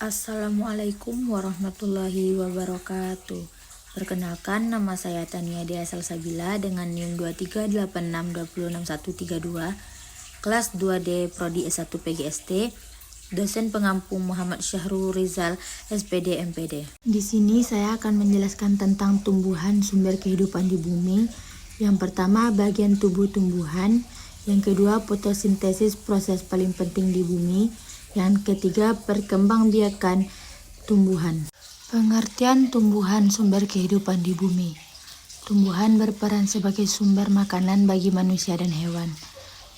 Assalamualaikum warahmatullahi wabarakatuh. Perkenalkan, nama saya Tania Dea Salsabila dengan NIM 2386206132, kelas 2D Prodi S1 PGST, dosen pengampu Muhammad Syahrul Rizal, SPD MPD. Di sini saya akan menjelaskan tentang tumbuhan sumber kehidupan di bumi. Yang pertama, bagian tubuh tumbuhan. Yang kedua, fotosintesis, proses paling penting di bumi. Yang ketiga, perkembangbiakan tumbuhan. Pengertian tumbuhan sumber kehidupan di bumi. Tumbuhan berperan sebagai sumber makanan bagi manusia dan hewan.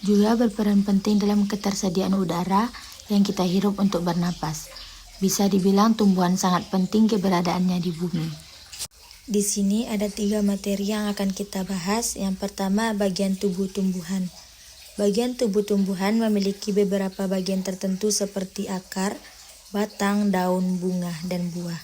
Juga berperan penting dalam ketersediaan udara yang kita hirup untuk bernapas. Bisa dibilang tumbuhan sangat penting keberadaannya di bumi. Di sini ada 3 materi yang akan kita bahas. Yang pertama, bagian tubuh tumbuhan. Bagian tubuh tumbuhan memiliki beberapa bagian tertentu seperti akar, batang, daun, bunga, dan buah.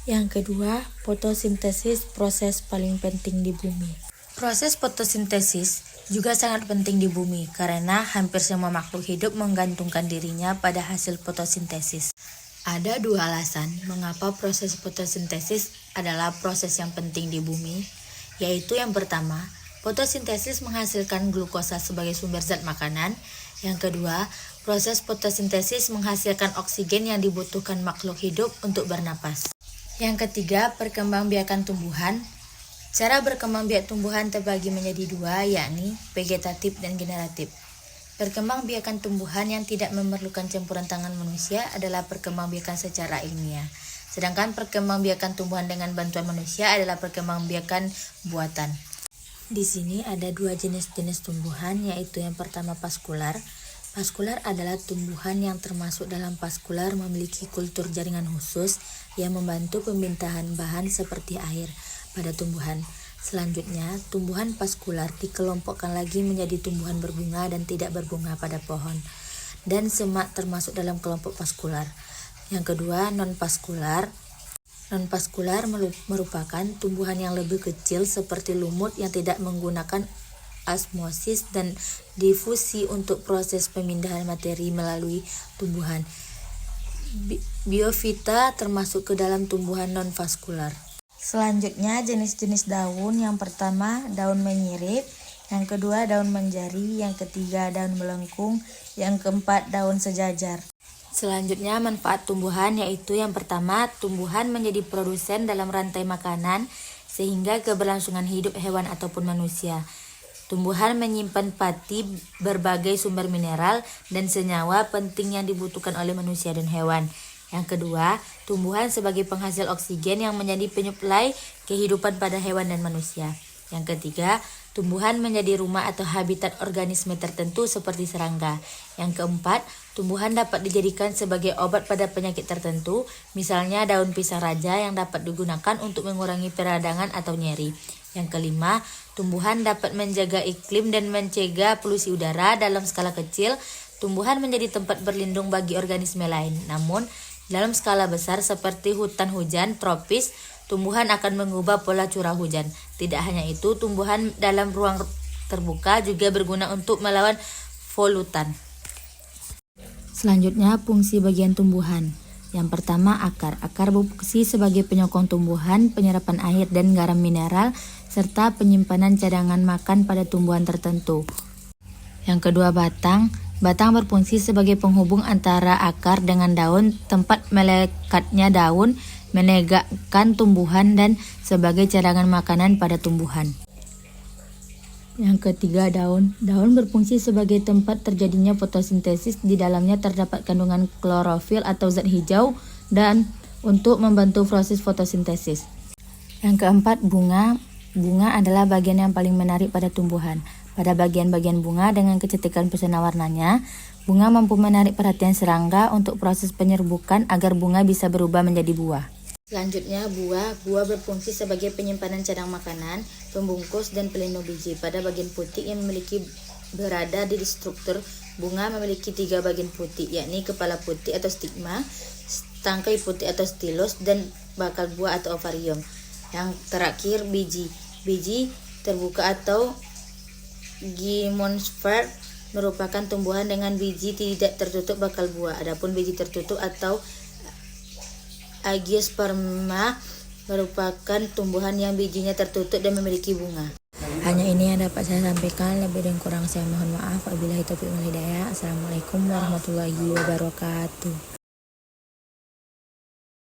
Yang kedua, fotosintesis, proses paling penting di bumi. Proses fotosintesis juga sangat penting di bumi karena hampir semua makhluk hidup menggantungkan dirinya pada hasil fotosintesis. Ada 2 alasan mengapa proses fotosintesis adalah proses yang penting di bumi, yaitu yang pertama, fotosintesis menghasilkan glukosa sebagai sumber zat makanan. Yang kedua, proses fotosintesis menghasilkan oksigen yang dibutuhkan makhluk hidup untuk bernapas. Yang ketiga, perkembangbiakan tumbuhan. Cara berkembangbiak tumbuhan terbagi menjadi 2, yakni vegetatif dan generatif. Perkembangbiakan tumbuhan yang tidak memerlukan campuran tangan manusia adalah perkembangbiakan secara ilmiah. Sedangkan perkembangbiakan tumbuhan dengan bantuan manusia adalah perkembangbiakan buatan. Di sini ada 2 jenis-jenis tumbuhan, yaitu yang pertama vaskular. Vaskular adalah tumbuhan yang termasuk dalam vaskular memiliki kultur jaringan khusus yang membantu pemindahan bahan seperti air pada tumbuhan. Selanjutnya, tumbuhan vaskular dikelompokkan lagi menjadi tumbuhan berbunga dan tidak berbunga pada pohon. Dan semak termasuk dalam kelompok vaskular. Yang kedua, non-vaskular. Non-vaskular merupakan tumbuhan yang lebih kecil seperti lumut yang tidak menggunakan osmosis dan difusi untuk proses pemindahan materi melalui tumbuhan. Biofita termasuk ke dalam tumbuhan non-vaskular. Selanjutnya, jenis-jenis daun. Yang pertama, daun menyirip. Yang kedua, daun menjari. Yang ketiga, daun melengkung. Yang keempat, daun sejajar. Selanjutnya, manfaat tumbuhan, yaitu yang pertama, tumbuhan menjadi produsen dalam rantai makanan sehingga keberlangsungan hidup hewan ataupun manusia. Tumbuhan menyimpan pati berbagai sumber mineral dan senyawa penting yang dibutuhkan oleh manusia dan hewan. Yang kedua, tumbuhan sebagai penghasil oksigen yang menjadi penyuplai kehidupan pada hewan dan manusia. Yang ketiga, tumbuhan menjadi rumah atau habitat organisme tertentu seperti serangga. Yang keempat, tumbuhan dapat dijadikan sebagai obat pada penyakit tertentu, misalnya daun pisang raja yang dapat digunakan untuk mengurangi peradangan atau nyeri. Yang kelima, tumbuhan dapat menjaga iklim dan mencegah polusi udara dalam skala kecil. Tumbuhan menjadi tempat berlindung bagi organisme lain. Namun, dalam skala besar seperti hutan hujan tropis, tumbuhan akan mengubah pola curah hujan. Tidak hanya itu, tumbuhan dalam ruang terbuka juga berguna untuk melawan polutan. Selanjutnya, fungsi bagian tumbuhan. Yang pertama, akar. Akar berfungsi sebagai penyokong tumbuhan, penyerapan air dan garam mineral, serta penyimpanan cadangan makan pada tumbuhan tertentu. Yang kedua, batang. Batang berfungsi sebagai penghubung antara akar dengan daun, tempat melekatnya daun, menegakkan tumbuhan, dan sebagai cadangan makanan pada tumbuhan. Yang ketiga, daun. Daun berfungsi sebagai tempat terjadinya fotosintesis. Di dalamnya terdapat kandungan klorofil atau zat hijau dan untuk membantu proses fotosintesis. Yang keempat, bunga. Bunga adalah bagian yang paling menarik pada tumbuhan. Pada bagian-bagian bunga dengan kecantikan pesona warnanya, bunga mampu menarik perhatian serangga untuk proses penyerbukan agar bunga bisa berubah menjadi buah. Selanjutnya, buah. Buah berfungsi sebagai penyimpanan cadang makanan, pembungkus, dan pelindung biji. Pada bagian putih yang berada di struktur bunga memiliki 3 bagian putih, yakni kepala putih atau stigma, tangkai putih atau stilus, dan bakal buah atau ovarium. Yang terakhir, biji. Biji terbuka atau gimnosfer merupakan tumbuhan dengan biji tidak tertutup bakal buah. Adapun biji tertutup atau Agiosperma merupakan tumbuhan yang bijinya tertutup dan memiliki bunga. Hanya ini yang dapat saya sampaikan, lebih dan kurang saya mohon maaf. Wabillahi taufiq wal hidayah. Assalamualaikum warahmatullahi wabarakatuh.